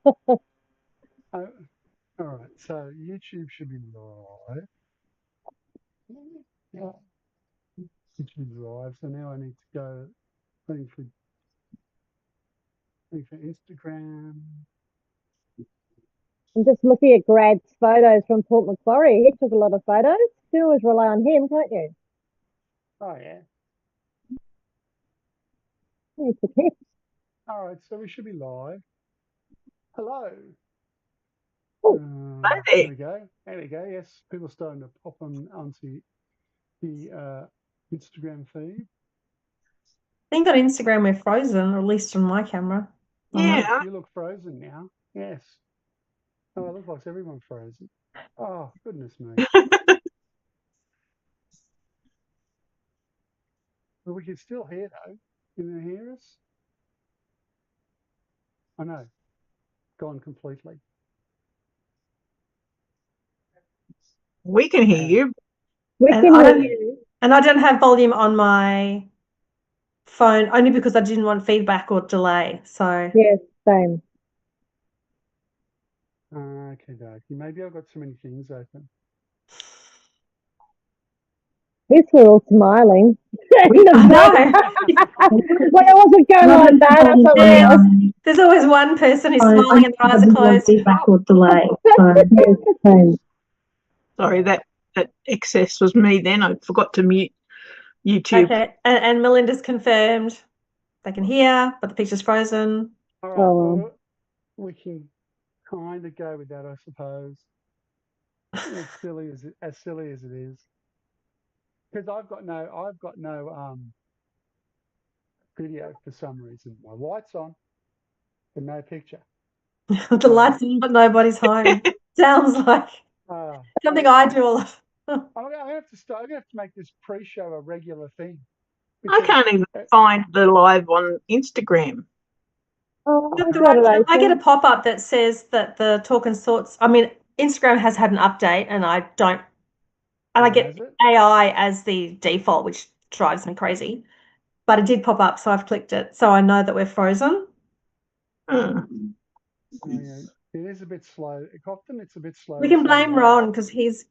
Oh, all right, so YouTube should be live. Yeah, YouTube's live. So now I need to go looking for, looking for Instagram. I'm just looking at Grad's photos from Port Macquarie. He took a lot of photos. You can always rely on him, can't you? Oh yeah. He's the tip. All right, so we should be live. Hello. Oh, There Hey, we go. There we go. Yes, people are starting to pop on onto the Instagram feed. I think on Instagram we're frozen, or at least on my camera. yeah, You look frozen now. Yes. Oh, it looks like everyone's frozen. Oh, goodness me. But we can still hear though. Can you hear us? I know. Gone completely. we can hear Yeah. you. we And can I hear don't, you. and I don't have volume on my phone only because I didn't want feedback or delay. So Yes, same. Okay, dokie. Maybe I've got too many things open. At least we're all smiling. I know. Well, it wasn't going like that. I thought we Yeah, were. there's always one person who's I smiling and their eyes are didn't want closed. feedback or delay. So, yes, same. Sorry, that excess was me then. I forgot to mute YouTube. Okay, and Melinda's confirmed they can hear, but the picture's frozen. All right. Oh, Well, we can kind of go with that, I suppose. As silly as it is, because I've got no video for some reason. My light's on, but no picture. The lights on, but nobody's home. Sounds like something I do a lot. I'm gonna have to start. I'm gonna have to make this pre-show a regular thing. I Because can't even find the live on Instagram. oh, But I've got it I get a open. pop-up that says that the Talk and Sorts, I mean, Instagram has had an update and I don't, and I get has it? AI as the default, which drives me crazy. But it did pop up, so I've clicked it. So I know that we're frozen. Hmm. Oh, yeah. It is a bit slow. Often it's a bit slow We to can say blame live. Ron because he's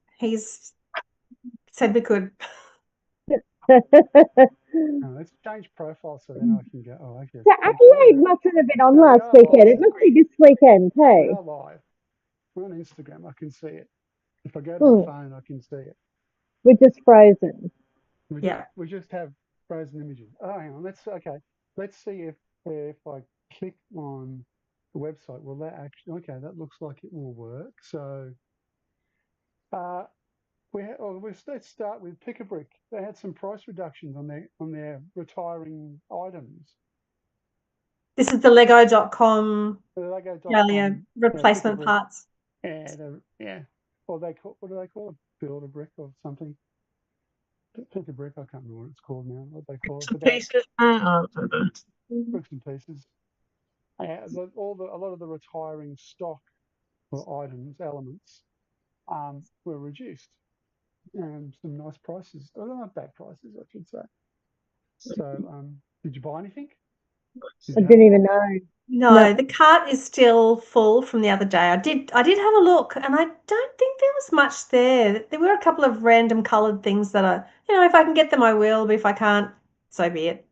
said we could. Let's change profile so then I can go. Oh, okay. So Adelaide mustn't have been on No, we last are weekend. It live. must be this weekend, We hey? are live. We're on Instagram. I can see it. If I go to my Hmm. phone, I can see it. We're just frozen. Yeah. We just have frozen images. Oh, hang on. Let's see if I click on the website, will that actually? Okay, that looks like it will work. So, uh, let's start with Pick a Brick. They had some price reductions on their retiring items. This is the Lego.com Lego.com. replacement parts. Yeah, yeah. Or what do they call it? Build a brick or something. Pick a brick. I can't remember what it's called now. What they call it? Some But they pieces. bricks and pieces. A lot of the retiring stock or elements, were reduced, and some nice prices. Well, they're not bad prices, I should say. So, did you buy anything? I didn't even know. No, the cart is still full from the other day. I did have a look and I don't think there was much there. There were a couple of random coloured things that are, if I can get them, I will, but if I can't, so be it.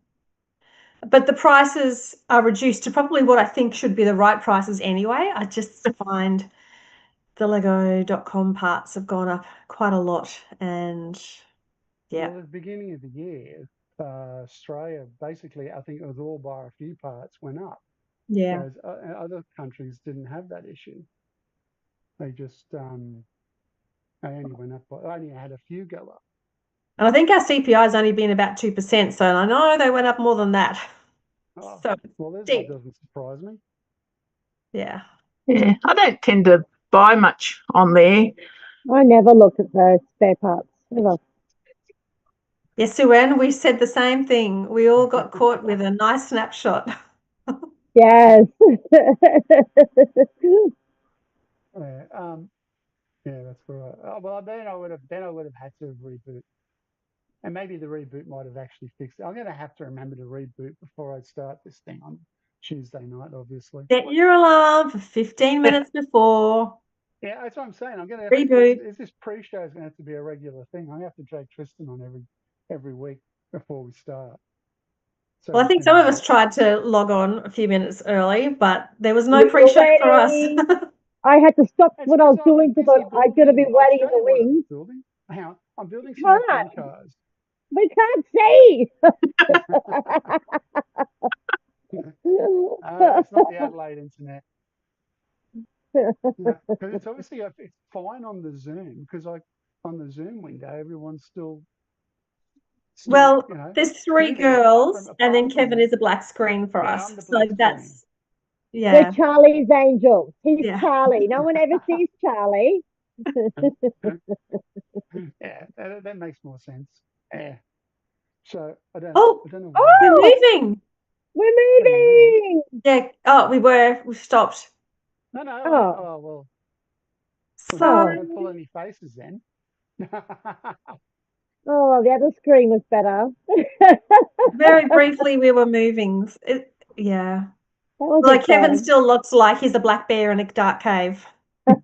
But the prices are reduced to probably what I think should be the right prices anyway. I just find the Lego.com parts have gone up quite a lot. And yeah. Well, at the beginning of the year, Australia, basically, I think it was all bar a few parts, went up. Yeah. Whereas other countries didn't have that issue. They just they only went up. They only had a few go up. And I think our CPI has only been about 2%. So I know they went up more than that. Oh, So well, that deep. doesn't surprise me. Yeah. Yeah, I don't tend to buy much on there. I never looked at the spare parts. Ever. Yes, Sue-Ann, we said the same thing. We all got caught with a nice snapshot. Yes. Yeah, that's right. Well, then I would have had to reboot, and maybe the reboot might have actually fixed it. I'm going to have to remember to reboot before I start this thing. Tuesday night, obviously. Set your alarm for 15 minutes before. Yeah, that's what I'm saying. I'm going to Reboot. is this pre-show is going to have to be a regular thing. I have to drag Tristan on every week before we start. So Well, I we think some of can, us tried to log on a few minutes early, but there was no We were pre-show for us. waiting. I had to stop it's what I was because doing I'm because busy I could have been building. I'll waiting show in the you what I was wings. building. Hang on, I'm building some Can't. F1 cars. We can't see. It's not the Adelaide internet. Because it's obviously it's fine on the Zoom because on the Zoom window everyone's still Well, there's 3 moving apart girls, from and then Kevin me. is a black screen for Yeah, us. I'm the So black screen. We're yeah. Charlie's angels. He's Yeah. Charlie. No one ever sees Charlie. Yeah, that makes more sense. Yeah. So I don't Oh, know Oh, why. we're moving. we're What do you mean? moving. Yeah. Oh, we've stopped. No. Oh, Well, Sorry. don't pull any faces then. oh, the other screen was better. Very briefly, we were moving. Yeah. That was Like Kevin exciting. still looks like he's a black bear in a dark cave.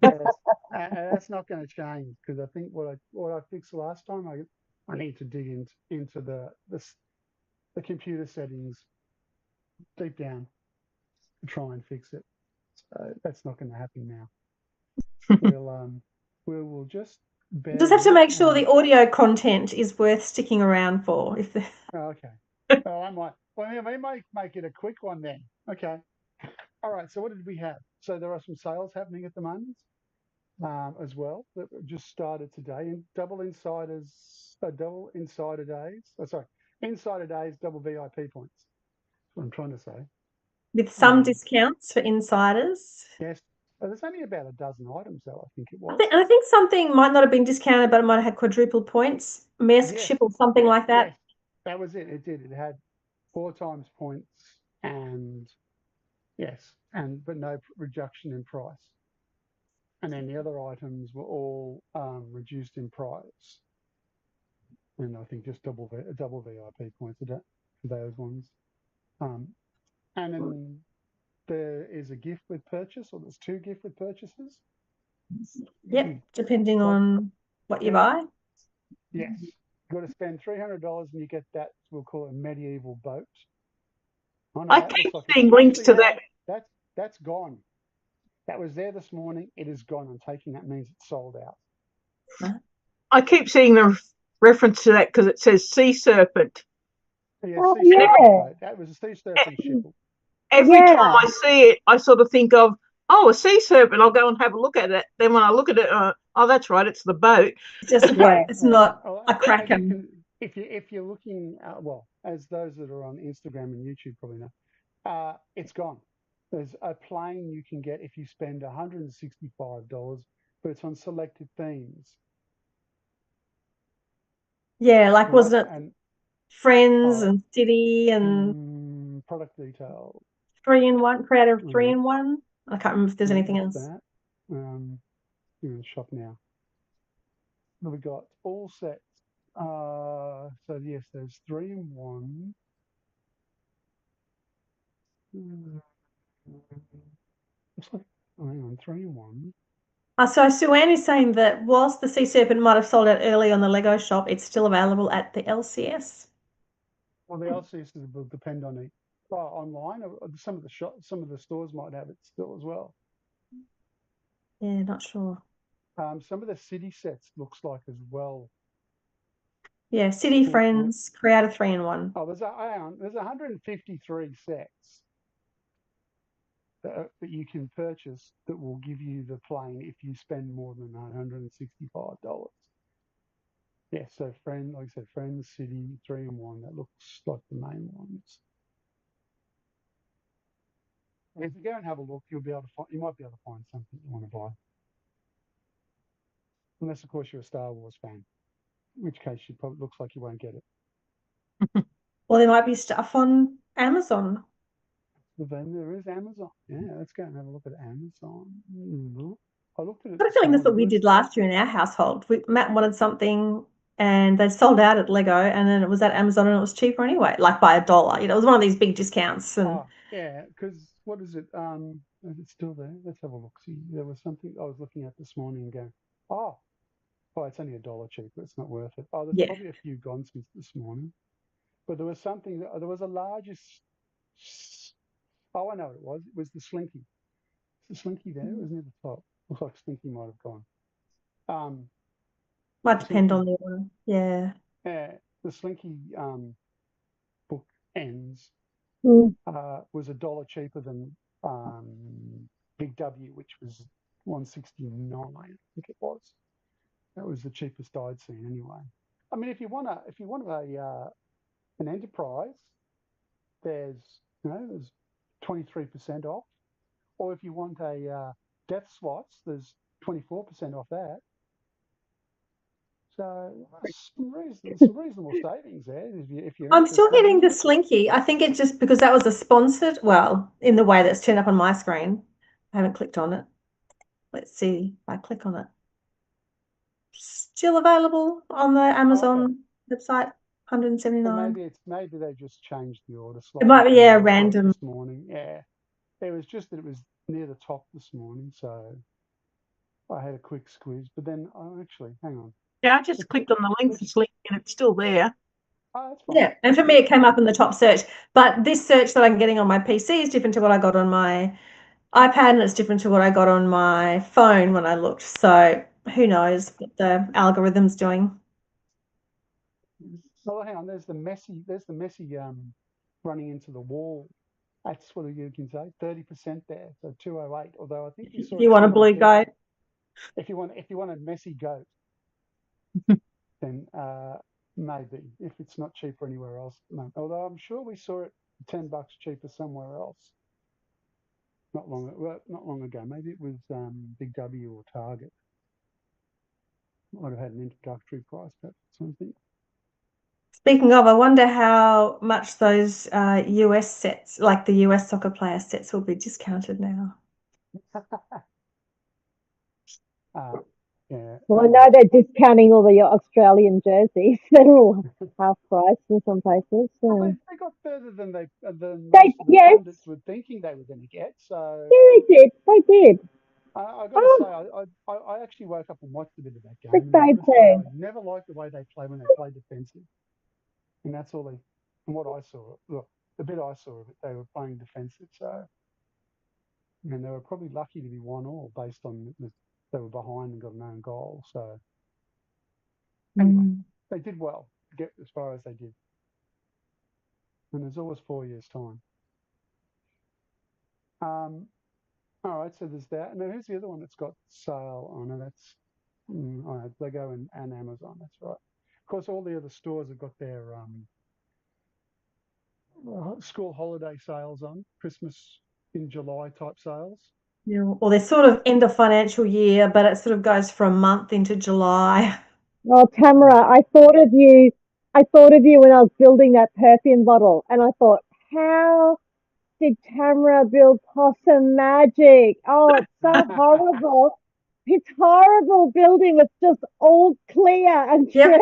Yes, that's not going to change because I think what I fixed last time, I need to dig into the computer settings deep down to try and fix it. So that's not going to happen now. We'll just bear Just have to with make sure and the audio content is worth sticking around for. okay. Oh, I might. Well, we might make it a quick one then. Okay. All right. So what did we have? So there are some sales happening at the moment. As well that just started today in double insider days. Oh, sorry, insider days, double VIP points. That's what I'm trying to say. With some discounts for insiders. Yes, there's only about a dozen items though. I think it was. I think something might not have been discounted, but it might have had quadruple points, mask ship or something like that. Yes, that was it. It did. It had 4 times points and but no reduction in price. And then the other items were all reduced in price. And I think just double VIP points for those ones. And then there is a gift with purchase, or there's 2 gift with purchases. Yep, depending on what you buy. Yes. You've got to spend $300 and you get that, we'll call it a medieval boat. I keep seeing links to that. That's gone. That was there this morning. It is gone. I'm taking that means it's sold out. I keep seeing the reference to that because it says sea serpent. Yeah, Oh, sea serpent yeah. boat. That was a sea serpent ship. Every time I see it, I sort of think of, a sea serpent. I'll go and have a look at it. Then when I look at it, oh, that's right, it's the boat. It's just a boat. It's not a kraken. If you're looking, well, as those that are on Instagram and YouTube probably know, it's gone. There's a plane you can get if you spend $165, but it's on selected themes. Yeah, like wasn't it Friends and City and product details. 3-in-1, creator of 3-in-1. I can't remember if there's anything else. Shop now. We got all sets. So yes, there's 3-in-1. Looks like hang on, 3-in-1. So Sue-Ann is saying that whilst the Sea Serpent might have sold out early on the Lego shop, it's still available at the LCS. Well, the LCS will depend on it. Online, some of the stores might have it still as well. Yeah, not sure. Some of the city sets looks like as well. Yeah, City Friends, Creator 3-in-1. Oh, there's 153 sets that you can purchase that will give you the plane if you spend more than $165. Yes, so like I said, Friends, City, 3-in-1. That looks like the main ones. If you go and have a look, you might be able to find something you want to buy. Unless, of course, you're a Star Wars fan, in which case you probably looks like you won't get it. Well, there might be stuff on Amazon. Then there is Amazon. Yeah, let's go and have a look at Amazon. I looked at it. I've got a feeling that's what we did last year in our household. Matt wanted something and they sold out at Lego, and then it was at Amazon and it was cheaper anyway, like by $1. It was one of these big discounts. And Yeah, because what is it? Is it still there? Let's have a look. See, there was something I was looking at this morning and going, oh, well, it's only $1 cheaper. It's not worth it. Oh, there's Yeah. probably a few gone since this morning. But there was something. There was a largest. Oh, I know what it was. It was the Slinky. Is the Slinky there? It was near the top. Looks like Slinky might have gone. Might The depend on Slinky. the one. Yeah. The Slinky book ends Mm. was $1 cheaper than Big W, which was 169, I think it was. That was the cheapest I'd seen anyway. I mean, if you want an enterprise, there's 23% off, or if you want a Death Slots, there's 24% off that. So some reasonable savings there if you're I'm still interested. getting the Slinky. I think it's just because that was a sponsored, well, in the way that's turned up on my screen. I haven't clicked on it. Let's see if I click on it. Still available on the Amazon website, But 179. maybe they just changed the order It slightly might be, from yeah, when I saw it random. this morning. Yeah, it was just that it was near the top this morning, so I had a quick squeeze. But then, hang on. Yeah, I just clicked on the link for Slinky and it's still there. Oh, that's fine. Yeah, and for me, it came up in the top search. But this search that I'm getting on my PC is different to what I got on my iPad, and it's different to what I got on my phone when I looked. So who knows what the algorithm's doing? Oh, hang on. There's the messy running into the wall. That's what you can say. 30% there, so 208. Although I think we saw You it want a slightly blue cheaper. goat? If you want a messy goat, then maybe if it's not cheaper anywhere else. No. Although I'm sure we saw it $10 cheaper somewhere else. Not long ago. Maybe it was Big W or Target. Might have had an introductory price, perhaps something. Speaking of, I wonder how much those US sets, like the US soccer player sets, will be discounted now. Yeah. Well, I know they're discounting all the Australian jerseys. They're all half price in some places. Well, So. they got further than most They, of the yes, pundits were thinking they were going to get. So yeah, they did. They did. I got to Oh, say, I actually woke up and watched a bit of that the game, and I got same to say, I too. never liked the way they play when they play defensive, and that's all they. From what I saw, look, the bit I saw of it, they were playing defensive. So, and they were probably lucky to be 1-1 based on they were behind and got an own goal. So anyway, they did well to get as far as they did, and there's always 4 years' time. All right, so there's that. And then who's the other one that's got sale on it? That's Lego and Amazon. That's right. Of course, all the other stores have got their school holiday sales on, Christmas in July type sales. Yeah, or they're sort of end of financial year, but it sort of goes for a month into July. Well, Tamara, I thought of you. I thought of you when I was building that perfume bottle, and I thought, how did Tamara build possum magic? Oh, it's so horrible. It's horrible building with just all clear and Yep.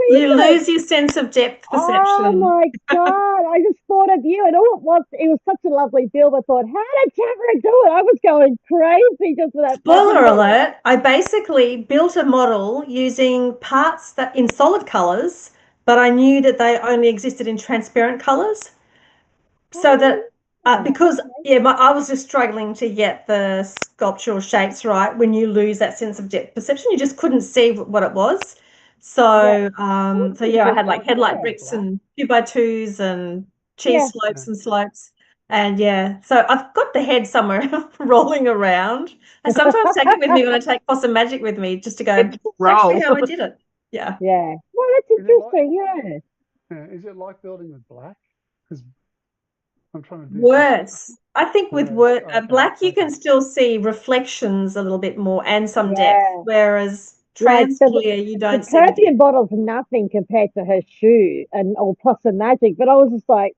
You transparent. lose your sense of depth Oh perception. my God. I just thought of you, and all it was such a lovely build. I thought, how did Tamara do it? I was going crazy just for that perfume Spoiler bottle. alert, I basically built a model using parts that in solid colors, but I knew that they only existed in transparent colors. So that because I was just struggling to get the sculptural shapes right. When you lose that sense of depth perception, you just couldn't see what it was. So I had like headlight bricks and 2x2s and cheese slopes and slopes. And so I've got the head somewhere rolling around. I sometimes take it with me when I take Possum Magic with me just to go, It's that's actually roll. how I did it. Yeah. Yeah. Well, that's interesting. Is it like building with black? Because I'm trying to do Worse. I think with black, you can Okay. still see reflections a little bit more and some depth, Yeah. whereas Like trans clear, you the don't see the perfume depth. bottle's nothing compared to her shoe and or Possum Magic, but I was just like,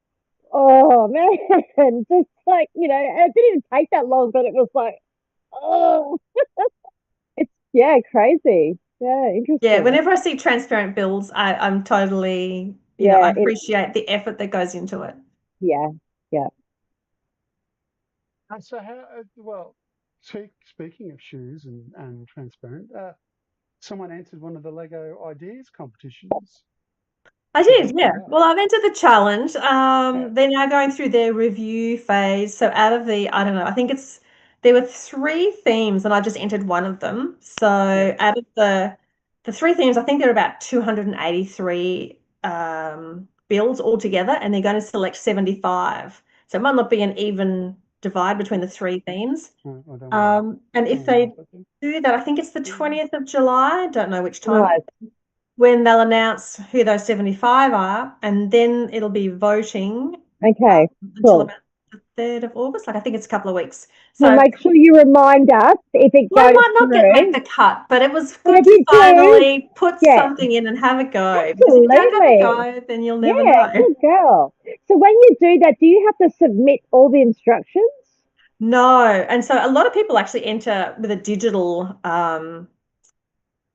oh man, just like it didn't even take that long, but it was like, oh, it's crazy, Yeah, interesting, whenever I see transparent builds, I'm totally, I yeah, appreciate the effort that goes into it. yeah, yeah. So how? Well, speaking of shoes and transparent, someone entered one of the Lego ideas competitions. I Good luck did, yeah. with that. Well, I've entered the challenge. Yeah, They're now going through their review phase. So out of the, I don't know, I think there were three themes and I just entered one of them. So yeah. out of the three themes, I think there are about 283 builds altogether, and they're going to select 75. So it might not be an even divide between the three themes. No, I don't want And to if they randomize that thing. do that, I think it's the 20th of July. I don't know which time Nice. when they'll announce who those 75 are, and then it'll be voting Okay, until cool. about the 3rd of August. Like I think it's a couple of weeks. So So make sure you remind us if it I goes might not make through. the cut, but it was But good to if you do, finally put yeah, something in and have a go. Because if you don't have a absolutely. go, then you'll never Yeah, know. good girl. So when you do that, do you have to submit all the instructions? No. And so a lot of people actually enter with a digital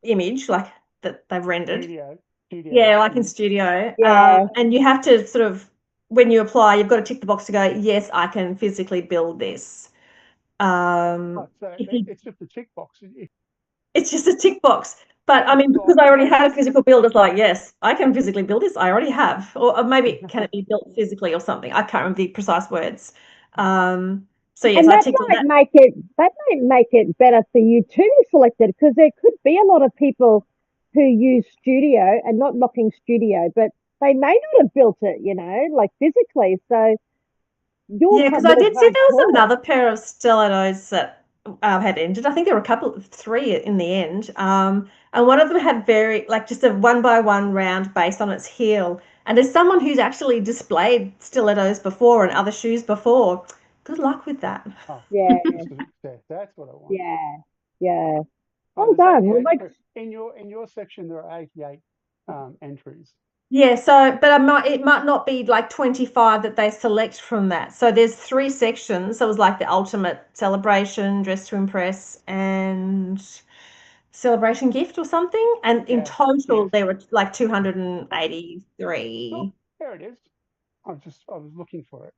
image, like that they've rendered. Studio, studio Yeah, like in image. Studio. Yeah, And you have to sort of, when you apply, you've got to tick the box to go, yes, I can physically build this. Oh, so If you, it's just a tick box. it's just a tick box. But I If mean, you because like I the already had a box, physical build, it's like, yes, I can physically build this. I already have. Or maybe can it be built physically or something? I can't remember the precise words. So yes, and I ticked all that. that might make it better for you to be selected because there could be a lot of people who use Studio and not knocking Studio, but they may not have built it, like physically. So you'll Yeah, have because I more did see there was hardcore. another pair of stilettos that had ended. I think there were three in the end. And one of them had like just a one by one round base on its heel. And as someone who's actually displayed stilettos before and other shoes before, good luck with that. oh, Yeah, instant success. That's what I want. yeah, yeah. Oh, Well there's done. Well, 88 like, in your section. There are 88 entries. Yeah, so but it might not be like 25 that they select from that. So there's three sections. So it was like the ultimate celebration, dress to impress, and celebration gift or something. And in Yeah. total, Yes. there were like Oh, 283. there it is. I was looking for it.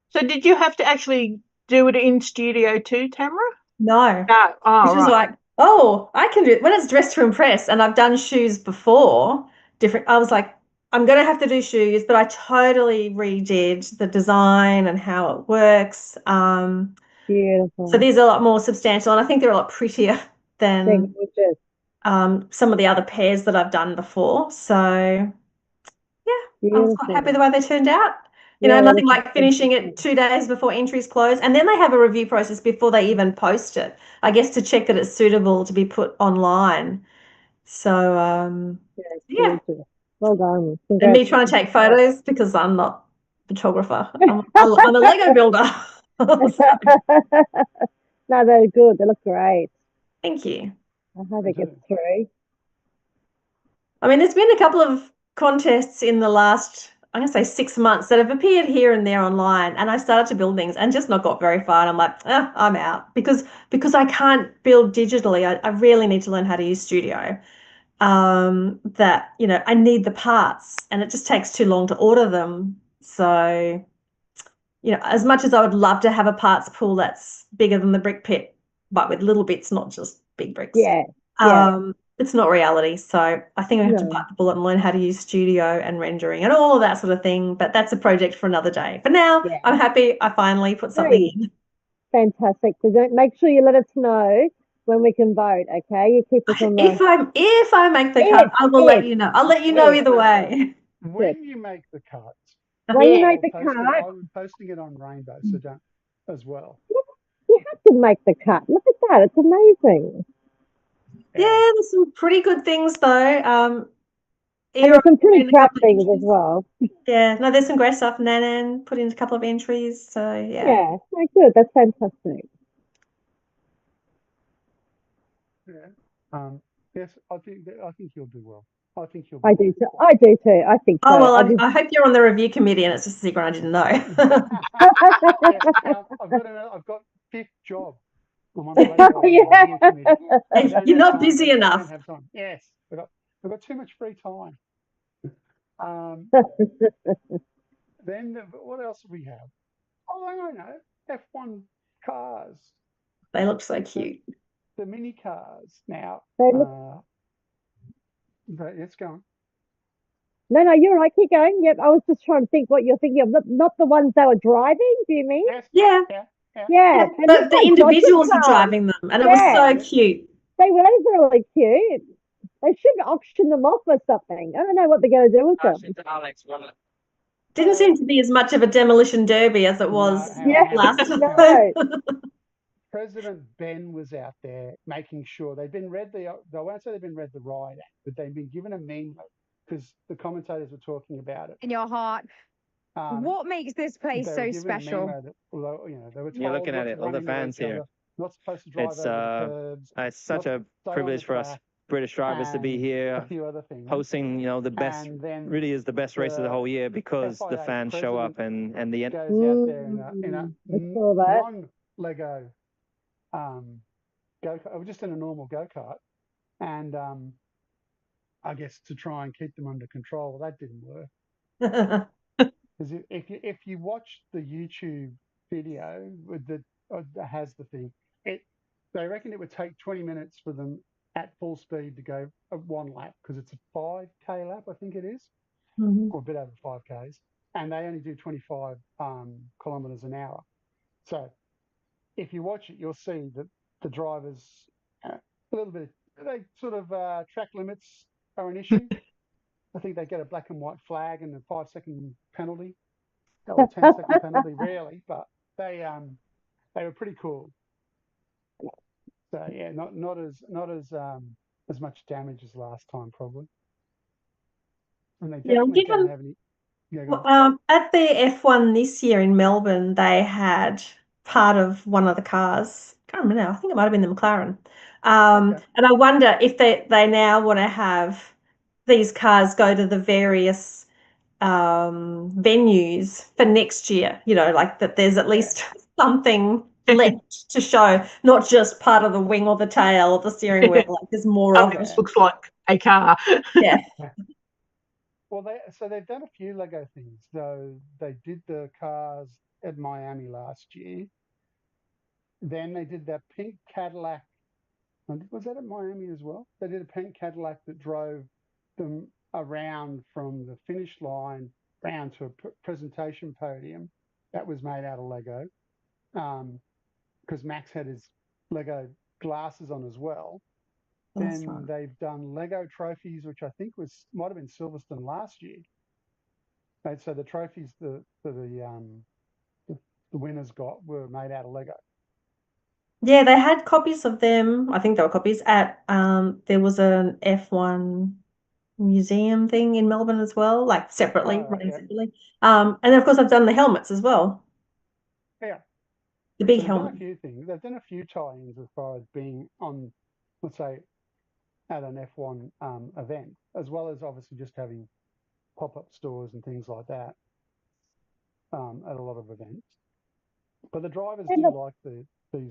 So did you have to actually do it in Studio too, Tamara? No, No. Oh, which was right. like, oh, I can do it when it's dress to impress. And I've done shoes before, different. I was like, I'm going to have to do shoes, but I totally redid the design and how it works. So beautiful. these are a lot more substantial, and I think they're a lot prettier They're than gorgeous. some of the other pairs that I've done before. So yeah, I was quite happy Beautiful. the way they turned out. Yeah, they're Nothing looking like finishing it fantastic. 2 days before entries close. And then they have a review process before they even post it, I guess, to check that it's suitable to be put online. So Yeah, yeah, gorgeous. Well done. and me trying to Congratulations. take photos because I'm not a photographer. I'm a Lego builder. So, No, they're good. They look great. thank you. I hope They it gets do. through. I mean, there's been a couple of contests in the last, I'm going to say 6 months that have appeared here and there online, and I started to build things and just not got very far. And I'm like, I'm out because I can't build digitally. I really need to learn how to use Studio. That I need the parts, and it just takes too long to order them. So as much as I would love to have a parts pool that's bigger than the brick pit, but with little bits, not just big bricks, Yeah, yeah. it's not reality. So I think I have to No, bite the bullet and learn how to use Studio and rendering and all of that sort of thing. But that's a project for another day. For now, yeah. I'm happy I finally put something Hey, in. fantastic. So don't make sure you let us know when we can vote, okay? You keep us on the If I make the cut, if, I will let if, you know. I'll let you know if. either way. Good. When you make the cut, When you Yeah. make I'll the post it. cut, I'm posting it on Rainbow, so don't as well. you have to make the cut. Look at that. It's amazing. Yeah. Yeah, there's some pretty good things though. And Era there's some pretty put in a crap couple of things as entries. well. Yeah, no, there's some great stuff. Nanan put in a couple of entries. So yeah. Yeah, no, good. That's fantastic. Yeah. Yes, I think you'll do well. I think you'll be I do well. too. I do too. I think so. Oh well, I I hope you're on the review committee and it's just a secret I didn't know. Yeah, I've got fifth job. I'm on the Lego yeah. idea committee. I don't You're have not time. busy I don't enough. have time. Yes, I've got too much free time. Um, what else do we have? Oh, I don't know. F1 cars. They look so cute. The mini cars now. They look. But it's going. No, you're right. Keep going. Yep, I was just trying to think what you're thinking of. Not the ones they were driving. Do you mean? Yes. Yeah. Yeah, they But look the like individuals dodgy were cars. driving them, and it was Yeah. so cute. They were really cute. They should auction them off or something. I don't know what they're going to do with them. Didn't seem to be as much of a demolition derby as it was last time. No. President Ben was out there making sure they'd been read I won't say they've been read the riot act, but they've been given a memo because the commentators were talking about it. In your heart, what makes this place so special? That, they were told You're looking at it, all the fans here. Not supposed to drive over the curbs. It's such a privilege for us British drivers to be here, a few other things. hosting, the best, really is the best race of the whole year because the fans show up and the goes out there in a non-Lego go-kart, just in a normal go-kart, and I guess to try and keep them under control. That didn't work. Because if you watch the YouTube video with has the thing, they reckon it would take 20 minutes for them at full speed to go one lap because it's a 5K lap, I think it is, or a bit over 5Ks, and they only do 25 kilometres an hour. So if you watch it, you'll see that the drivers a little bit. They sort of track limits are an issue. I think they get a black and white flag and a 5-second penalty, or a 10-second penalty, rarely, but they were pretty cool. So yeah, not as much damage as last time probably. And they definitely don't have any. At the F1 this year in Melbourne, they had part of one of the cars. I can't remember now. I think it might have been the McLaren. And I wonder if they now want to have these cars go to the various venues for next year, like that there's at least something left to show, not just part of the wing or the tail or the steering wheel. Like there's more of it. Looks like a car. Yeah. Well, they've done a few Lego things. So they did the cars at Miami last year. Then they did that pink Cadillac. Was that at Miami as well? They did a pink Cadillac that drove them around from the finish line down to a presentation podium that was made out of Lego. Because Max had his Lego glasses on as well. Then they've done Lego trophies, which I think might have been Silverstone last year. So the trophies the winners got were made out of Lego. Yeah, they had copies of them. I think they were copies at there was an F1 museum thing in Melbourne as well, like separately, running separately. And then of course I've done the helmets as well. Yeah. The big helmet. They've done a few things. They've done a few tie-ins as far as being on, let's say, at an F1 event, as well as obviously just having pop-up stores and things like that at a lot of events. But the drivers do like these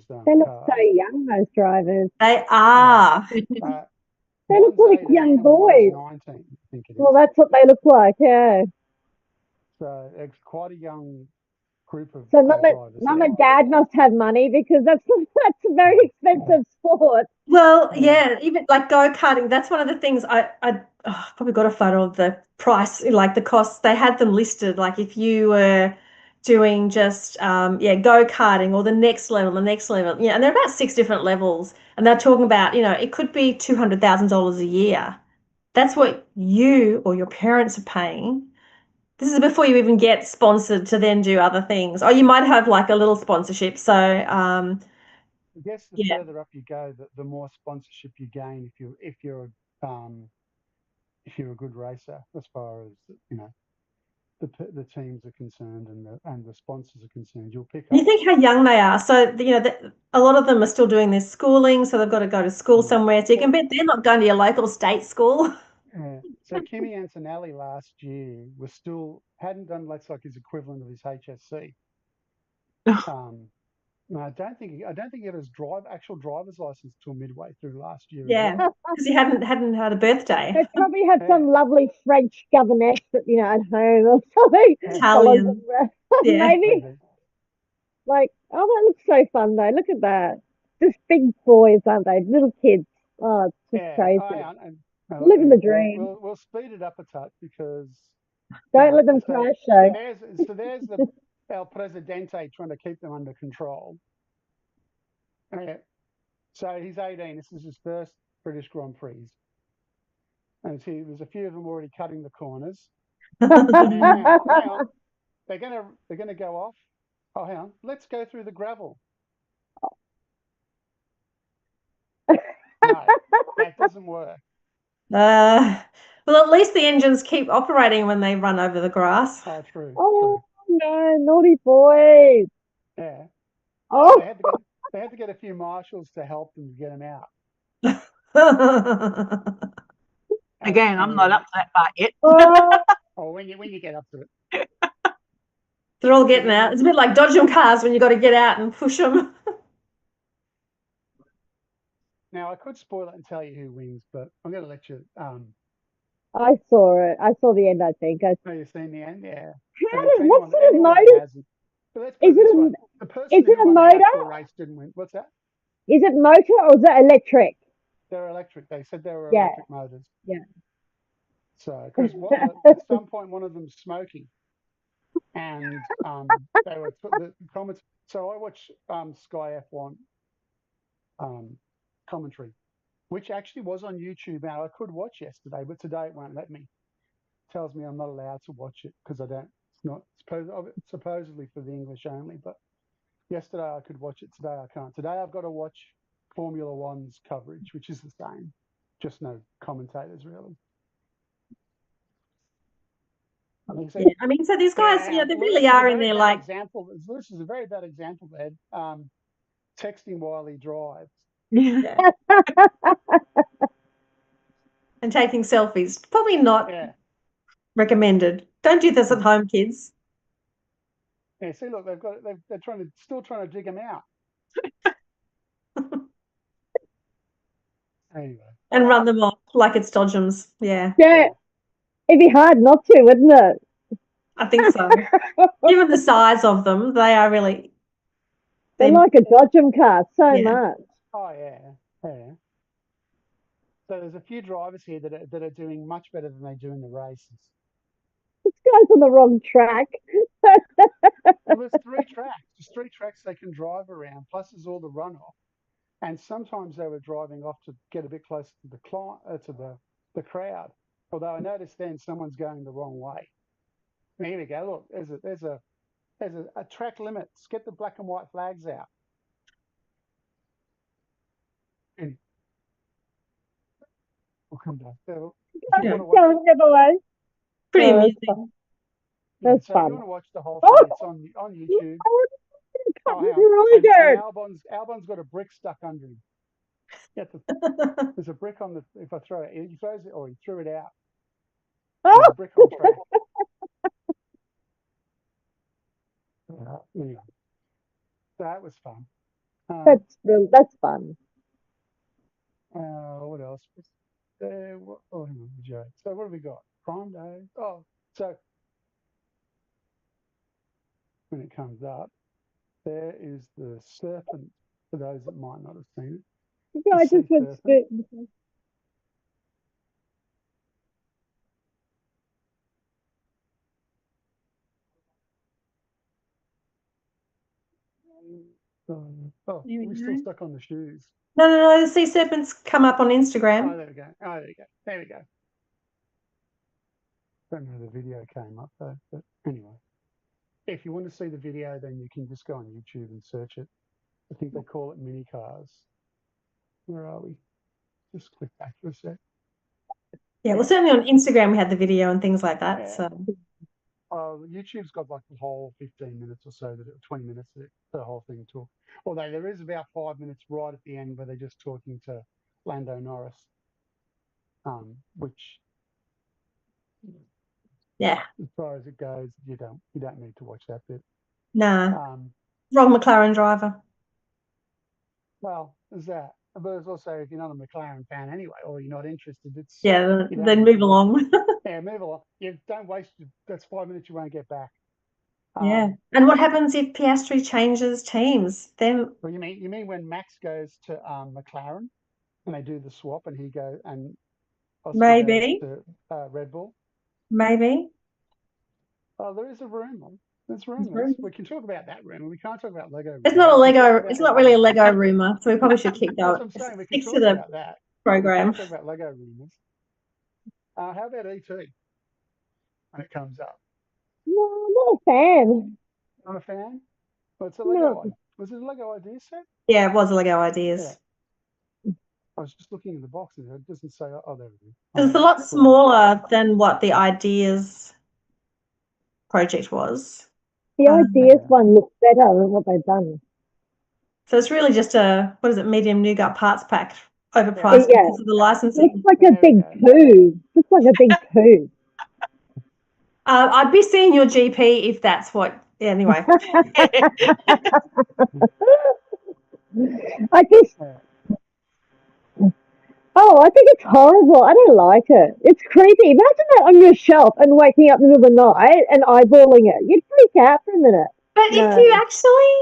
They look cars. so young, those drivers. They are. They look like young boys. 19, I think it is. Well, that's what they look like, yeah. So it's quite a young group of So drivers. mum and dad must have money because that's a very expensive sport. Well, yeah, even like go-karting, that's one of the things I probably got a photo of the price, like the costs. They had them listed, like if you were doing just go-karting or the next level, yeah, and there are about 6 different levels, and they're talking about, it could be $200,000 a year. That's what you or your parents are paying. This is before you even get sponsored to then do other things. Or you might have like a little sponsorship. So I guess the further up you go, the more sponsorship you gain if you're a good racer, as far as the teams are concerned and the sponsors are concerned. You'll pick up. You think how young they are. So a lot of them are still doing their schooling, so they've got to go to school somewhere. So you can bet they're not going to your local state school. Yeah. So Kimi Antonelli last year hadn't done his equivalent of his HSC. No, I don't think he had his actual driver's license till midway through last year. Yeah, because he hadn't had a birthday. They probably had some lovely French governess at home or something. Italian. Maybe. Like Oh, that looks so fun though. Look at that. Just big boys, aren't they? Little kids. Oh, it's just crazy. Living the dream. We'll speed it up a touch because don't let them crash, though. So there's El Presidente trying to keep them under control. So he's 18. This is his first British Grand Prix. And there's a few of them already cutting the corners. Hang on. They're gonna go off. Oh, hang on. Let's go through the gravel. No, that doesn't work. Well, at least the engines keep operating when they run over the grass. Oh, true. Oh, true. No, naughty boys. Yeah. Oh. They had to get a few marshals to help them to get them out. Again, I'm not up to that part yet. When you get up to it. They're all getting out. It's a bit like dodging cars when you got to get out and push them. Now, I could spoil it and tell you who wins, but I'm going to let you. I saw it. I saw the end, I think. Oh, you've seen the end? Yeah. What sort of motor? Is it a motor? Race didn't win. What's that? Is it motor or is it electric? They're electric. They said they were electric motors. Yeah. So, because at some point one of them's smoking, and they were the comments. So I watch Sky F1 commentary, which actually was on YouTube. Now I could watch yesterday, but today it won't let me. It tells me I'm not allowed to watch it because I don't. It's not supposedly for the English only. But yesterday I could watch it. Today I can't. Today I've got to watch Formula One's coverage, which is the same, just no commentators really. So these guys, they really are in there like. This is a very bad example, Ed. Texting while he drives. Yeah. And taking selfies. Probably not recommended. Don't do this at home, kids. Yeah, see, look, they're still trying to dig him out. Anyway. And run them off like it's Dodgems. Yeah. Yeah. It'd be hard not to, wouldn't it? I think so. Given the size of them, they are really. They're like a Dodgem car so much. Oh yeah. So there's a few drivers here that are doing much better than they do in the races. This guy's on the wrong track. Well, there's 3 tracks. There's 3 tracks they can drive around. Plus, there's all the runoff. And sometimes they were driving off to get a bit closer to the crowd. Although I noticed then someone's going the wrong way. Here we go. Look, there's a track limit. Let's get the black and white flags out. And we'll come back. Pretty amusing. That's fun. If you want to watch the whole thing, it's on YouTube. Really good. Albon's got a brick stuck under him. There's a brick on if I throw it, he throws it or he threw it out. There's a brick on track. Anyway, that was fun. That's fun. What else? Hang on, Joe. So what have we got? Prime Day. Oh, so when it comes up, there is the serpent. For those that might not have seen it. Yeah, I just went straight. We're still stuck on the shoes. No. The sea serpents come up on Instagram. Oh, there we go. There we go. Don't know the video came up though, but anyway. If you want to see the video, then you can just go on YouTube and search it. I think they call it mini cars. Where are we? Just click back for a sec. Yeah, well, certainly on Instagram we had the video and things like that. So. YouTube's got like the whole 15 minutes or so, 20 minutes, the whole thing talk. Although there is about 5 minutes right at the end where they're just talking to Lando Norris, which, as far as it goes, you don't need to watch that bit. Nah. Wrong McLaren driver. Well, there's that. But there's also, if you're not a McLaren fan anyway, or you're not interested, then move along. Yeah, move along. You don't waste. That's 5 minutes you won't get back. Yeah. And what happens if Piastri changes teams? Then Well, you mean when Max goes to McLaren and they do the swap and he goes and Oscar goes maybe, to Red Bull? maybe. Oh, there is a rumor. There's It's rumors. We can talk about that rumor. We can't talk about Lego rumor. not a We can talk Lego. about It's not really a Lego rumor. rumor, so we probably should keep That's going. what I'm saying. We can Stick to talk the about that. program. We can't talk about Lego rumors. How about ET when it comes up? No, I'm not a fan. Not a fan? Well, it's a No. Lego. Was it a Lego idea set? Yeah, it was a Lego Ideas. Yeah. I was just looking in the box and it doesn't say, oh, there it is. It's a lot smaller than what the Ideas project was. The Ideas one looks better than what they've done. So it's really just a, what is it, medium nougat parts pack, overpriced because of the licensing. Looks like a big poo. Looks like a big poo. I'd be seeing your GP if that's what, anyway. I think it's horrible. I don't like it. It's creepy. Imagine that on your shelf and waking up in the middle of the night and eyeballing it. You'd freak out for a minute. But if you actually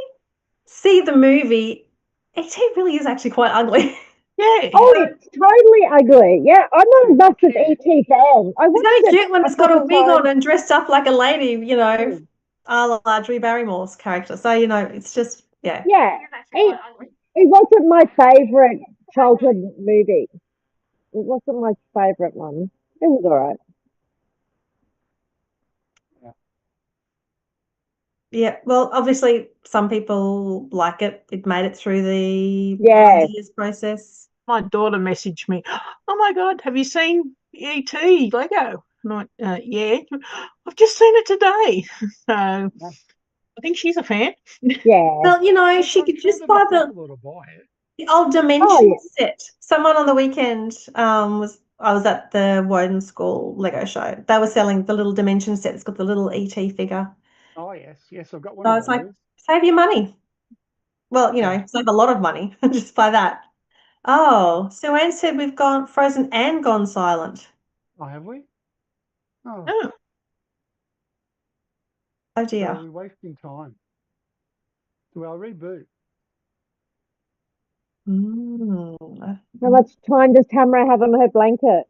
see the movie, E.T. really is actually quite ugly. Yeah. Oh, it's totally ugly. Yeah, I'm not a massive E.T. fan. I It's only cute when it's got a wig on and dressed up like a lady, you know, a la Drew Barrymore's character. So, you know, it's just, yeah. Yeah, it wasn't my favourite childhood movie. It wasn't my favourite one. It was all right. Yeah, well, obviously, some people like it. It made it through the ideas process. My daughter messaged me, oh my God, have you seen E.T. Lego? And I'm like, yeah, I've just seen it today. So I think she's a fan. Yeah. Well, you know, she could just buy the old Dimension set. Someone on the weekend I was at the Woden School Lego show. They were selling the little Dimension set. It's got the little E.T. figure. Oh, yes, I've got one So of it's those. like, save your money. Well, you know, save a lot of money just by that. Oh, so Anne said we've gone frozen and gone silent. Oh, have we? Oh. Oh dear. So we're wasting time. Do I reboot? How much time does Tamara have on her blanket?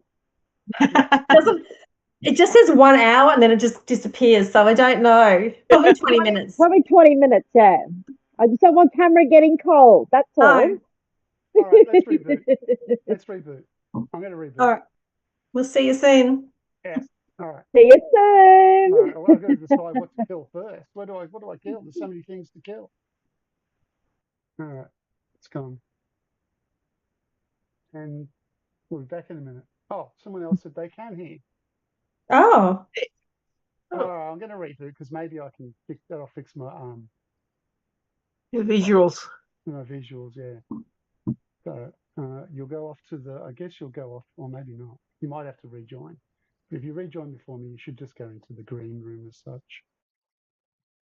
It just says 1 hour and then it just disappears. So I don't know. Probably 20 minutes. Probably 20 minutes, yeah. I just don't want Tamara getting cold. That's all. No. All right, let's reboot. Let's reboot. I'm going to reboot. All right. We'll see you soon. Yeah. All right. See you soon. All right. Well, I've got to decide what to kill first. What do I kill? There's so many things to kill. All right. It's gone. And we'll be back in a minute. Oh, someone else said they can hear. Oh. All right, I'm going to reboot because maybe I can fix that. I'll fix my your visuals. My visuals, yeah. So you'll go off to the. I guess you'll go off, or maybe not. You might have to rejoin. If you rejoin before me, you should just go into the green room as such.